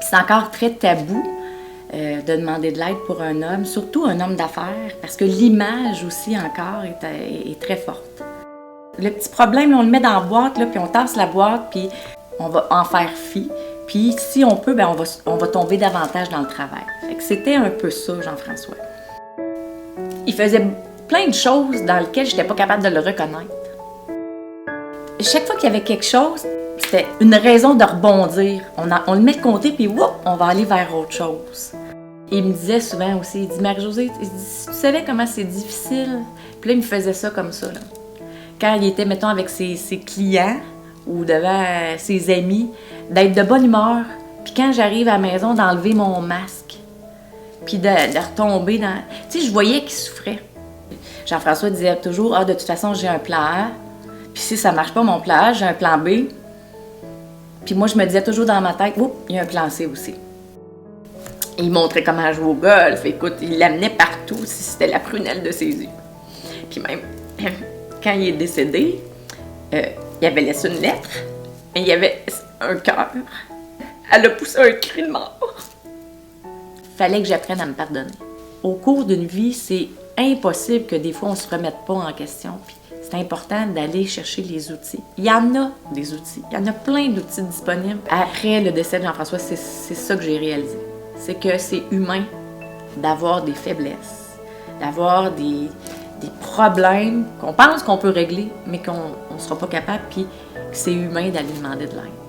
C'est encore très tabou de demander de l'aide pour un homme, surtout un homme d'affaires, parce que l'image aussi encore est très forte. Le petit problème, on le met dans la boîte, là, puis on tasse la boîte, puis on va en faire fi. Puis si on peut, ben on va tomber davantage dans le travail. Fait que c'était un peu ça, Jean-François. Il faisait plein de choses dans lesquelles je n'étais pas capable de le reconnaître. Chaque fois qu'il y avait quelque chose, c'était une raison de rebondir. On le met de côté, puis whoop, on va aller vers autre chose. Il me disait souvent aussi, il dit « Marie-Josée, si tu savais comment c'est difficile... » Puis là, il me faisait ça comme ça, là. Quand il était, mettons, avec ses clients ou devant ses amis, d'être de bonne humeur. Puis quand j'arrive à la maison, d'enlever mon masque. Puis de retomber dans... Tu sais, je voyais qu'il souffrait. Jean-François disait toujours « Ah, de toute façon, j'ai un plan A. Puis si ça marche pas, mon plan A, j'ai un plan B. » Puis moi, je me disais toujours dans ma tête « Oh, il y a un plan C aussi. » Il montrait comment jouer au golf. Écoute, il l'amenait partout si c'était la prunelle de ses yeux. Puis même, quand il est décédé, il avait laissé une lettre, mais il y avait un cœur. Elle a poussé un cri de mort. Fallait que j'apprenne à me pardonner. Au cours d'une vie, c'est impossible que des fois, on ne se remette pas en question. Puis c'est important d'aller chercher les outils. Il y en a des outils. Il y en a plein d'outils disponibles. Après le décès de Jean-François, c'est ça que j'ai réalisé. C'est que c'est humain d'avoir des faiblesses, d'avoir des problèmes qu'on pense qu'on peut régler, mais qu'on ne sera pas capable, puis que c'est humain d'aller demander de l'aide.